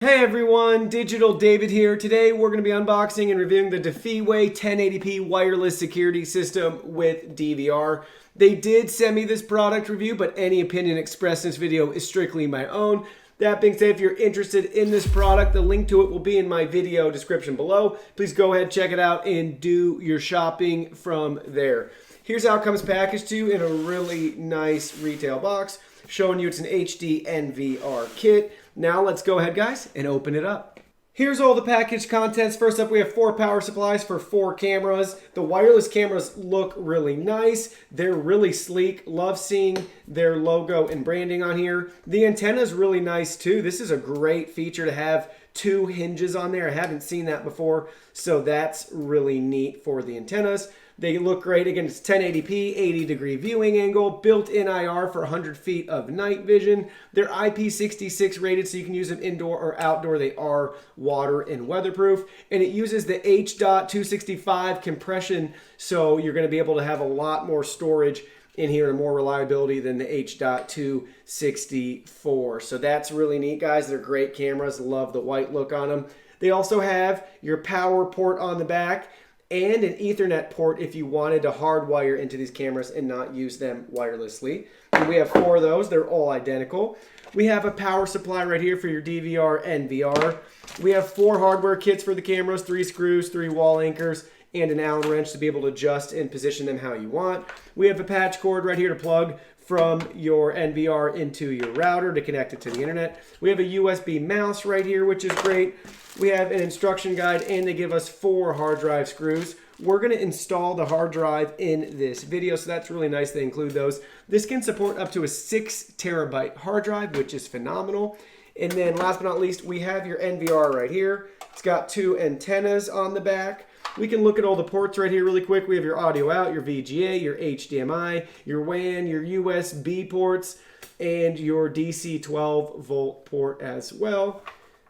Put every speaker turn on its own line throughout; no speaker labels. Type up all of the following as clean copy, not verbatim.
Hey everyone, Digital David here. Today we're going to be unboxing and reviewing the Defeway 1080p wireless security system with DVR. They did send me this product review, but any opinion expressed in this video is strictly my own. That being said, if you're interested in this product, the link to it will be in my video description below. Please go ahead, check it out, and do your shopping from there. Here's how it comes packaged to you in a really nice retail box, showing you it's an HD NVR kit. Now let's go ahead, guys, and open it up. Here's all the package contents. First up, we have 4 power supplies for 4 cameras. The wireless cameras look really nice. They're really sleek. Love seeing their logo and branding on here. The antenna is really nice too. This is a great feature to have 2 hinges on there. I haven't seen that before, so that's really neat for the antennas. They look great. Again, it's 1080p, 80-degree viewing angle, built-in IR for 100 feet of night vision. They're IP66 rated, so you can use them indoor or outdoor. They are water and weatherproof. And it uses the H.265 compression, so you're going to be able to have a lot more storage in here and more reliability than the H.264. So that's really neat, guys. They're great cameras. Love the white look on them. They also have your power port on the back and an Ethernet port if you wanted to hardwire into these cameras and not use them wirelessly. And we have 4 of those. They're all identical. We have a power supply right here for your DVR and VR. We have 4 hardware kits for the cameras, 3 screws, 3 wall anchors, and an Allen wrench to be able to adjust and position them how you want. We have a patch cord right here to plug from your NVR into your router to connect it to the internet. We have a USB mouse right here, which is great. We have an instruction guide, and they give us 4 hard drive screws. We're going to install the hard drive in this video, so that's really nice they include those. This can support up to a 6 terabyte hard drive, which is phenomenal. And then last but not least, we have your NVR right here. It's got 2 antennas on the back. We can look at all the ports right here really quick. We have your audio out, your VGA, your HDMI, your WAN, your USB ports, and your DC 12 volt port as well.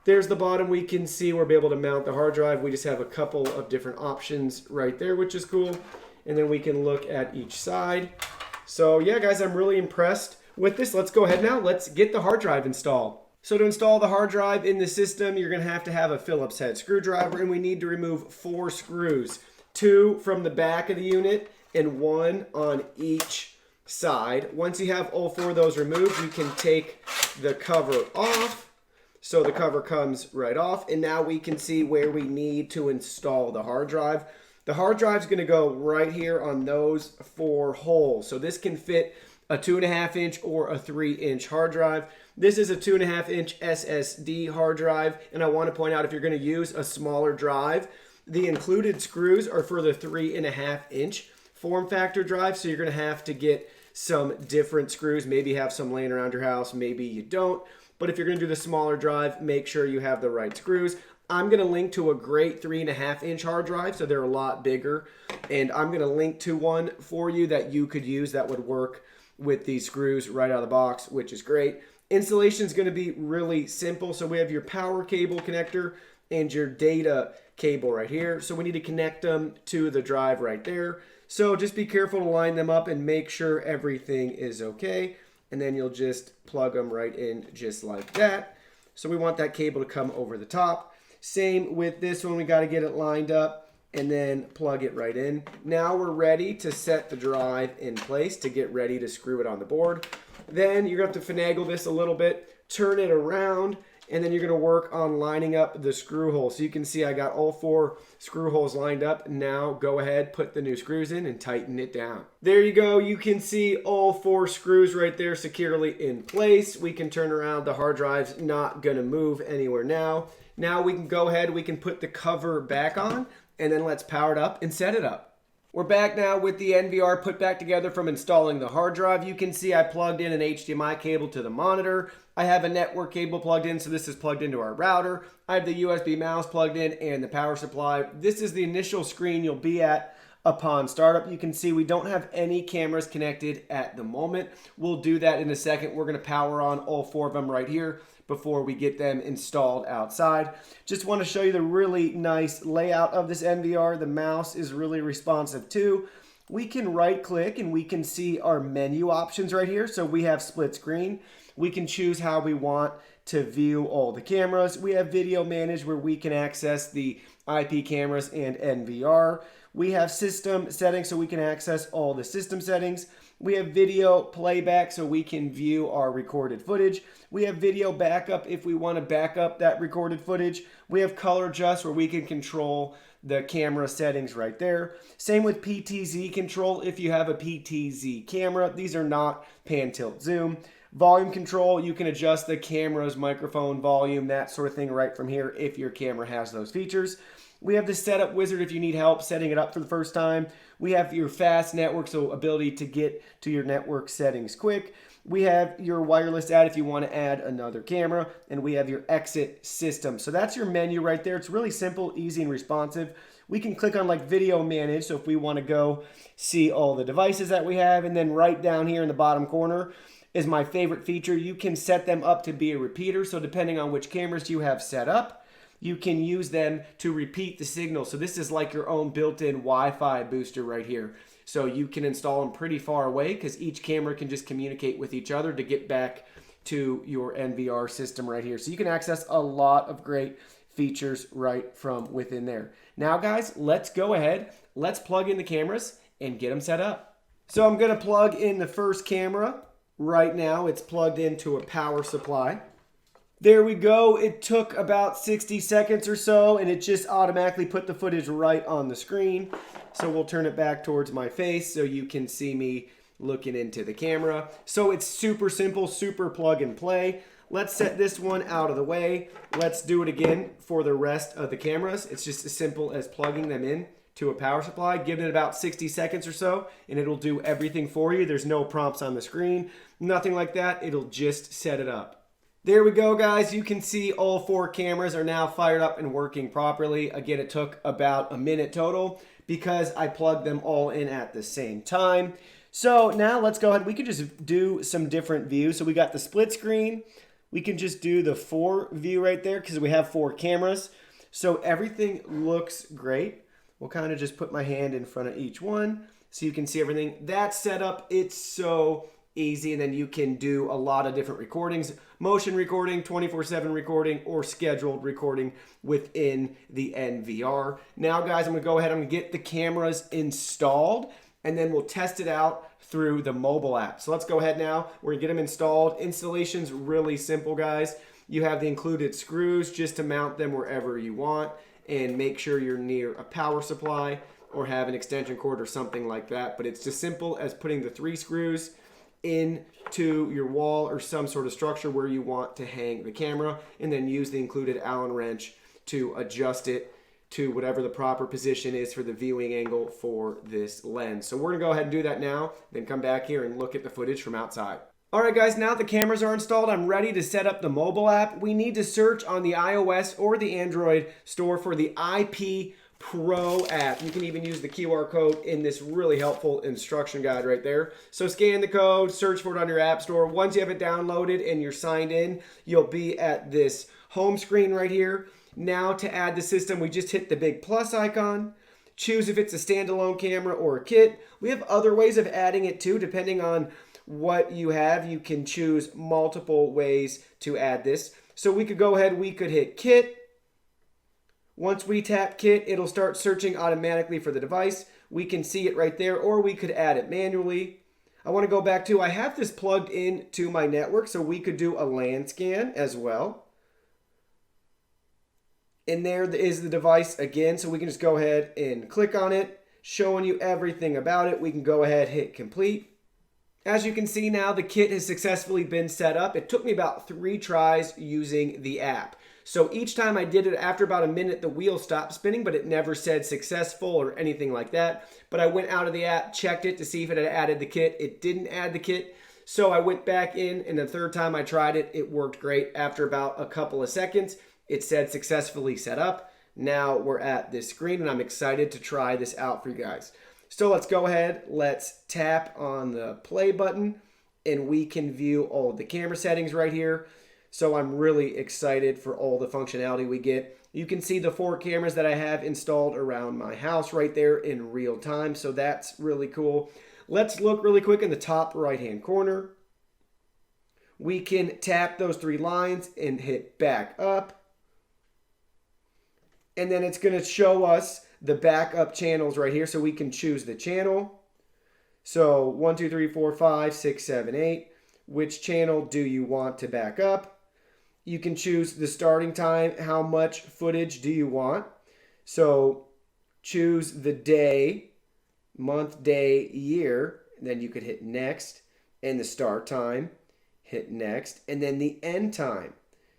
There's the bottom. We can see we'll be able to mount the hard drive. We just have a couple of different options right there, which is cool. And then we can look at each side. So yeah, guys, I'm really impressed with this. Let's go ahead now. Let's get the hard drive installed. So to install the hard drive in the system, you're going to have a Phillips head screwdriver, and we need to remove 4 screws, 2 from the back of the unit and 1 on each side. Once you have all 4 of those removed, you can take the cover off. So the cover comes right off, and now we can see where we need to install the hard drive. The hard drive is going to go right here on those 4 holes. So this can fit a 2.5-inch or a 3-inch hard drive. This is a 2.5-inch SSD hard drive, and I want to point out, if you're going to use a smaller drive, the included screws are for the 3.5-inch form factor drive, so you're going to have to get some different screws. Maybe you have some laying around your house, maybe you don't. But if you're going to do the smaller drive, make sure you have the right screws. I'm going to link to a great 3.5-inch hard drive, so they're a lot bigger, and I'm going to link to one for you that you could use that would work with these screws right out of the box, which is great. Installation is going to be really simple. So we have your power cable connector and your data cable right here. So we need to connect them to the drive right there. So just be careful to line them up and make sure everything is okay. And then you'll just plug them right in just like that. So we want that cable to come over the top. Same with this one. We got to get it lined up and then plug it right in. Now we're ready to set the drive in place to get ready to screw it on the board. Then you're going to have to finagle this a little bit, turn it around, and then you're going to work on lining up the screw holes. So you can see I got all 4 screw holes lined up. Now go ahead, put the new screws in and tighten it down. There you go. You can see all 4 screws right there securely in place. We can turn around. The hard drive's not going to move anywhere now. Now we can go ahead, we can put the cover back on, and then let's power it up and set it up. We're back now with the NVR put back together from installing the hard drive. You can see I plugged in an HDMI cable to the monitor. I have a network cable plugged in, so this is plugged into our router. I have the USB mouse plugged in and the power supply. This is the initial screen you'll be at upon startup. You can see we don't have any cameras connected at the moment. We'll do that in a second. We're going to power on all 4 of them right here before we get them installed outside. Just want to show you the really nice layout of this NVR. The mouse is really responsive too. we can right click and we can see our menu options right here. So we have split screen. We can choose how we want to view all the cameras. We have video manage where we can access the IP cameras and NVR. We have system settings so we can access all the system settings. We have video playback so we can view our recorded footage. We have video backup if we want to back up that recorded footage. We have color adjust where we can control the camera settings right there. Same with PTZ control if you have a PTZ camera. These are not pan, tilt, zoom. Volume control, you can adjust the camera's microphone volume, that sort of thing right from here if your camera has those features. We have the setup wizard if you need help setting it up for the first time. We have your fast network, so ability to get to your network settings quick. We have your wireless add if you want to add another camera, and we have your exit system. So that's your menu right there. It's really simple, easy, and responsive. We can click on like video manage, so if we want to go see all the devices that we have, and then right down here in the bottom corner is my favorite feature. You can set them up to be a repeater, so depending on which cameras you have set up, you can use them to repeat the signal. So this is like your own built-in Wi-Fi booster right here. So you can install them pretty far away because each camera can just communicate with each other to get back to your NVR system right here. So you can access a lot of great features right from within there. Now guys, let's go ahead. Let's plug in the cameras and get them set up. So I'm gonna plug in the first camera. Right now it's plugged into a power supply. There we go. It took about 60 seconds or so, and it just automatically put the footage right on the screen. So we'll turn it back towards my face so you can see me looking into the camera. So it's super simple, super plug and play. Let's set this one out of the way. Let's do it again for the rest of the cameras. It's just as simple as plugging them in to a power supply, give it about 60 seconds or so, and it'll do everything for you. There's no prompts on the screen, nothing like that. It'll just set it up. There we go, guys. You can see all 4 cameras are now fired up and working properly. Again, it took about a minute total because I plugged them all in at the same time. So now let's go ahead. We can just do some different views. So we got the split screen. We can just do the 4 view right there because we have 4 cameras. So everything looks great. We'll kind of just put my hand in front of each one so you can see everything. That's set up. It's so easy, and then you can do a lot of different recordings, motion recording, 24/7 recording, or scheduled recording within the NVR. Now guys, I'm gonna go ahead, I'm gonna get the cameras installed, and then we'll test it out through the mobile app. So let's go ahead now, we're gonna get them installed. Installation's really simple, guys. You have the included screws just to mount them wherever you want, and make sure you're near a power supply or have an extension cord or something like that. But it's just simple as putting the 3 screws into your wall or some sort of structure where you want to hang the camera, and then use the included Allen wrench to adjust it to whatever the proper position is for the viewing angle for this lens. So we're gonna go ahead and do that now, then come back here and look at the footage from outside. All right guys, now the cameras are installed, I'm ready to set up the mobile app. We need to search on the iOS or the Android store for the IP Pro app. You can even use the QR code in this really helpful instruction guide right there. So scan the code, search for it on your app store. Once you have it downloaded and you're signed in, you'll be at this home screen right here. Now to add the system, we just hit the big plus icon. Choose if it's a standalone camera or a kit. We have other ways of adding it too, depending on what you have. You can choose multiple ways to add this. So we could go ahead, we could hit kit. Once we tap kit, it'll start searching automatically for the device. We can see it right there, or we could add it manually. I want to go back to, I have this plugged in to my network, so we could do a LAN scan as well. And there is the device again, so we can just go ahead and click on it, showing you everything about it. We can go ahead, hit complete. As you can see now, the kit has successfully been set up. It took me about 3 tries using the app. So each time I did it, after about a minute, the wheel stopped spinning, but it never said successful or anything like that. But I went out of the app, checked it to see if it had added the kit. It didn't add the kit. So I went back in, and the 3rd time I tried it, it worked great. After about a couple of seconds, it said successfully set up. Now we're at this screen, and I'm excited to try this out for you guys. So let's go ahead, let's tap on the play button, and we can view all the camera settings right here. So I'm really excited for all the functionality we get. You can see the 4 cameras that I have installed around my house right there in real time. So that's really cool. Let's look really quick in the top right-hand corner. We can tap those 3 lines and hit back up. And then it's going to show us the backup channels right here. So we can choose the channel. So 1, 2, 3, 4, 5, 6, 7, 8. Which channel do you want to back up? You can choose the starting time. How much footage do you want? So choose the day, month, day, year. And then you could hit next. And the start time. Hit next. And then the end time.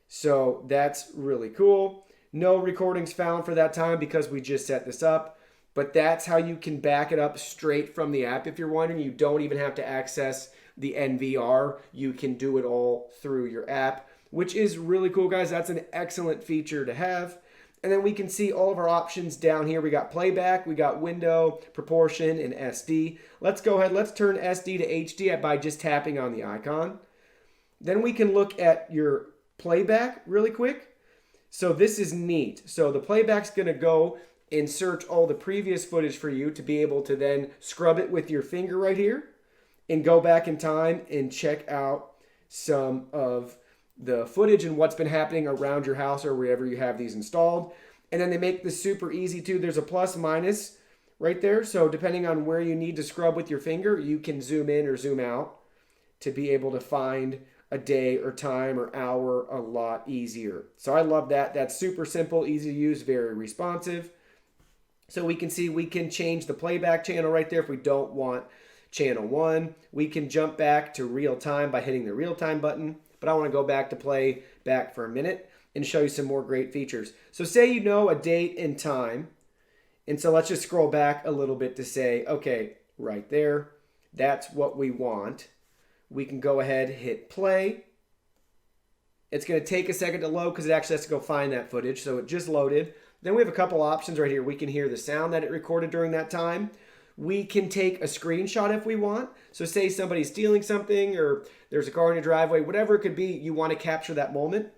So that's really cool. No recordings found for that time because we just set this up. But that's how you can back it up straight from the app. If you're wondering, you don't even have to access the NVR. You can do it all through your app, which is really cool, guys. That's an excellent feature to have. And then we can see all of our options down here. We got playback, we got window, proportion, and SD. Let's go ahead. Let's turn SD to HD by just tapping on the icon. Then we can look at your playback really quick. So this is neat. So the playback's going to go and search all the previous footage for you to be able to then scrub it with your finger right here and go back in time and check out some of the footage and what's been happening around your house or wherever you have these installed. And then they make this super easy too. There's a plus minus right there. So depending on where you need to scrub with your finger, you can zoom in or zoom out to be able to find a day or time or hour a lot easier. So I love that. That's super simple, easy to use, very responsive. So we can see we can change the playback channel right there if we don't want channel 1. We can jump back to real time by hitting the real time button. But I want to go back to play back for a minute and show you some more great features. So say you know a date and time. And so let's just scroll back a little bit to say, okay, right there, that's what we want. We can go ahead, hit play. It's going to take a second to load because it actually has to go find that footage. So it just loaded. Then we have a couple options right here. We can hear the sound that it recorded during that time. We can take a screenshot if we want. So say somebody's stealing something or there's a car in your driveway, whatever it could be, you want to capture that moment.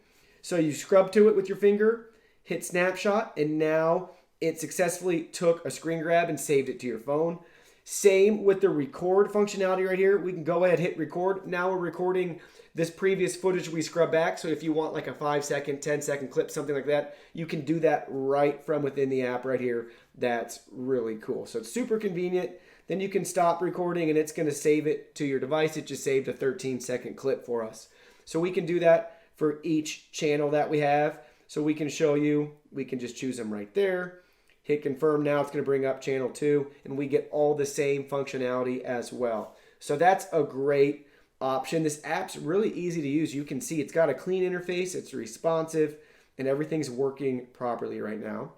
So you scrub to it with your finger, hit snapshot, and now it successfully took a screen grab and saved it to your phone. Same with the record functionality right here. We can go ahead, hit record. Now we're recording this previous footage we scrub back. So if you want like a 5-second, 10-second clip, something like that, you can do that right from within the app right here. That's really cool. So it's super convenient. Then you can stop recording and it's going to save it to your device. It just saved a 13-second clip for us. So we can do that for each channel that we have. So we can show you, we can just choose them right there. Hit confirm now, it's going to bring up channel 2, and we get all the same functionality as well. So that's a great option. This app's really easy to use. You can see it's got a clean interface, it's responsive, and everything's working properly right now.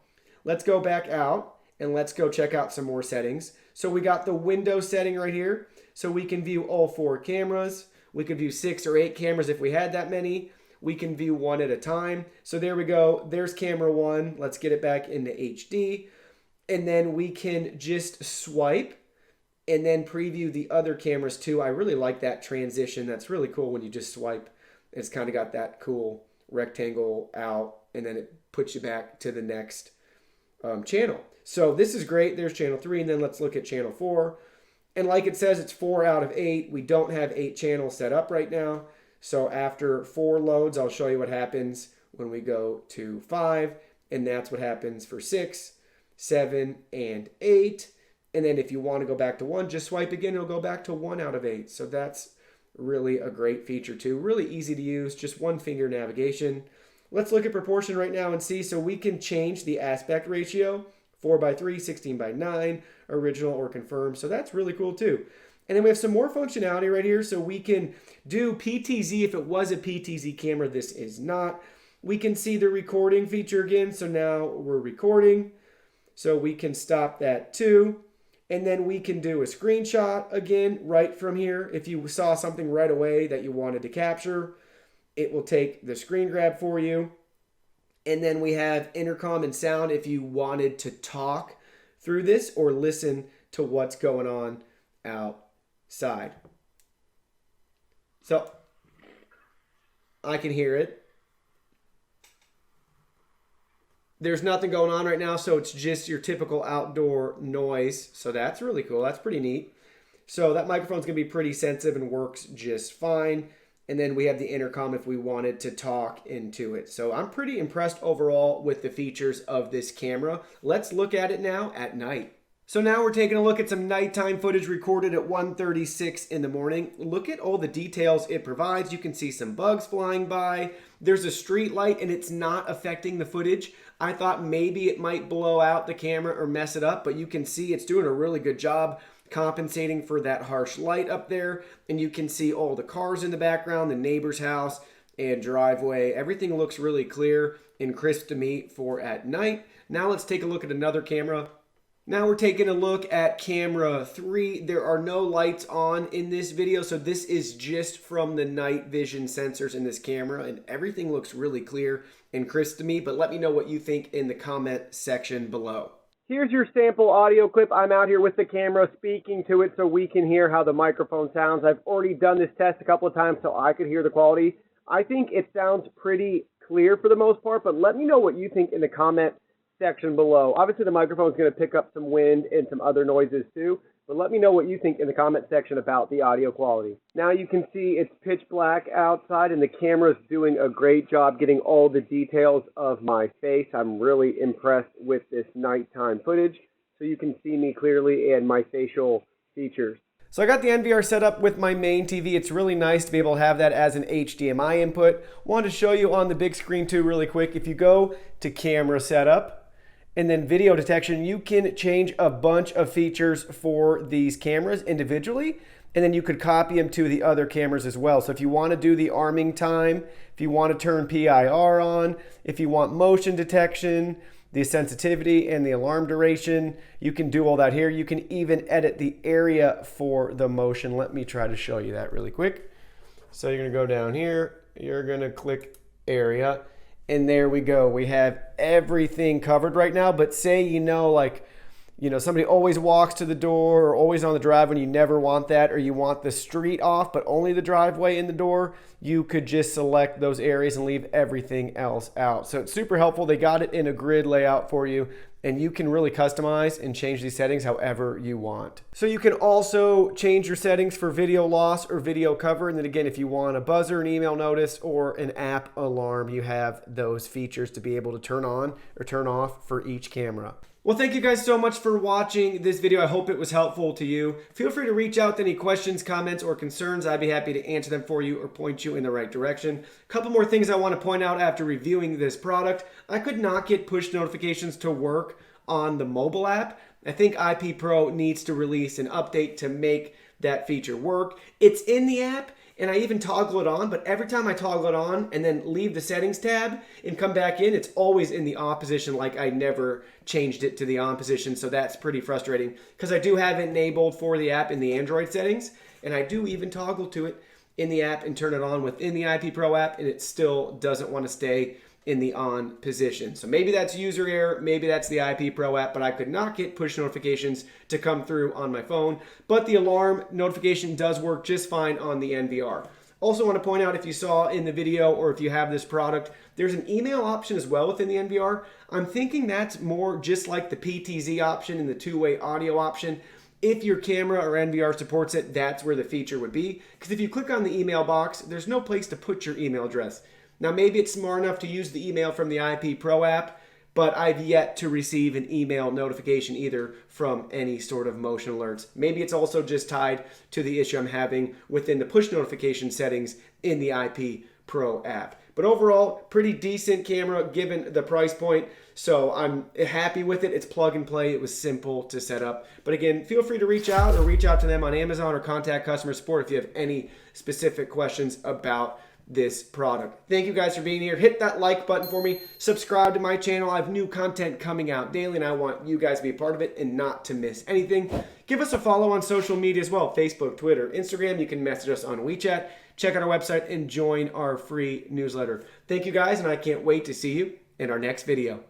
Let's go back out, and let's go check out some more settings. So we got the window setting right here, so we can view all 4 cameras. We could view 6 or 8 cameras if we had that many. We can view one at a time. So there we go. There's camera 1. Let's get it back into HD. And then we can just swipe and then preview the other cameras too. I really like that transition. That's really cool when you just swipe. It's kind of got that cool rectangle out and then it puts you back to the next channel. So this is great. There's channel 3 and then let's look at channel 4. And like it says, it's 4 out of 8. We don't have 8 channels set up right now. So after 4 loads, I'll show you what happens when we go to 5. And that's what happens for 6, 7, and 8. And then if you want to go back to 1, just swipe again. It'll go back to 1 out of 8. So that's really a great feature too. Really easy to use. Just one finger navigation. Let's look at proportion right now and see. So we can change the aspect ratio. 4:3, 16:9, original or confirmed. So that's really cool too. And then we have some more functionality right here. So we can do PTZ if it was a PTZ camera. This is not. We can see the recording feature again. So now we're recording. So we can stop that too. And then we can do a screenshot again right from here. If you saw something right away that you wanted to capture, it will take the screen grab for you. And then we have intercom and sound if you wanted to talk through this or listen to what's going on outside. So I can hear it. There's nothing going on right now, so it's just your typical outdoor noise. So that's really cool. That's pretty neat. So that microphone's going to be pretty sensitive and works just fine. And then we have the intercom if we wanted to talk into it. So I'm pretty impressed overall with the features of this camera. Let's look at it now at night. So now we're taking a look at some nighttime footage recorded at 1:36 in the morning. Look at all the details it provides. You can see some bugs flying by. There's a street light and it's not affecting the footage. I thought maybe it might blow out the camera or mess it up, but you can see it's doing a really good job compensating for that harsh light up there. And you can see all the cars in the background, the neighbor's house and driveway. Everything looks really clear and crisp to me for at night. Now let's take a look at another camera. Now we're taking a look at camera 3. There are no lights on in this video, so this is just from the night vision sensors in this camera, and everything looks really clear and crisp to me, but let me know what you think in the comment section below. Here's your sample audio clip. I'm out here with the camera speaking to it so we can hear how the microphone sounds. I've already done this test a couple of times so I could hear the quality. I think it sounds pretty clear for the most part, but let me know what you think in the comment section below. Obviously the microphone is going to pick up some wind and some other noises too, but let me know what you think in the comment section about the audio quality. Now you can see it's pitch black outside and the camera's doing a great job getting all the details of my face. I'm really impressed with this nighttime footage so you can see me clearly and my facial features. So I got the NVR set up with my main TV. It's really nice to be able to have that as an HDMI input. Wanted to show you on the big screen too really quick. If you go to camera setup, and then video detection, you can change a bunch of features for these cameras individually, and then you could copy them to the other cameras as well. So if you want to do the arming time, if you want to turn PIR on, if you want motion detection, the sensitivity and the alarm duration, you can do all that here. You can even edit the area for the motion. Let me try to show you that really quick. So you're gonna go down here, you're gonna click area, and there we go. We have everything covered right now, but say, somebody always walks to the door or always on the driveway and you never want that, or you want the street off, but only the driveway in the door, you could just select those areas and leave everything else out. So it's super helpful. They got it in a grid layout for you, and you can really customize and change these settings however you want. So you can also change your settings for video loss or video cover. And then again, if you want a buzzer, an email notice, or an app alarm, you have those features to be able to turn on or turn off for each camera. Well, thank you guys so much for watching this video. I hope it was helpful to you. Feel free to reach out with any questions, comments, or concerns. I'd be happy to answer them for you or point you in the right direction. A couple more things I want to point out after reviewing this product. I could not get push notifications to work on the mobile app. I think IP Pro needs to release an update to make that feature work. It's in the app, and I even toggle it on, but every time I toggle it on and then leave the settings tab and come back in, it's always in the off position, like I never changed it to the on position. So that's pretty frustrating because I do have it enabled for the app in the Android settings, and I do even toggle to it in the app and turn it on within the IP Pro app, and it still doesn't want to stay in the on position. So maybe that's user error, maybe that's the IP Pro app, but I could not get push notifications to come through on my phone. But the alarm notification does work just fine on the NVR. Also want to point out, if you saw in the video or if you have this product, there's an email option as well within the NVR. I'm thinking that's more just like the PTZ option and the two-way audio option. If your camera or NVR supports it, that's where the feature would be. Because if you click on the email box, there's no place to put your email address. Now, maybe it's smart enough to use the email from the IP Pro app, but I've yet to receive an email notification either from any sort of motion alerts. Maybe it's also just tied to the issue I'm having within the push notification settings in the IP Pro app. But overall, pretty decent camera given the price point. So I'm happy with it. It's plug and play. It was simple to set up. But again, feel free to reach out to them on Amazon or contact customer support if you have any specific questions about this product. Thank you guys for being here. Hit that like button for me. Subscribe to my channel. I have new content coming out daily, and I want you guys to be a part of it and not to miss anything. Give us a follow on social media as well. Facebook, Twitter, Instagram. You can message us on WeChat. Check out our website and join our free newsletter. Thank you guys, and I can't wait to see you in our next video.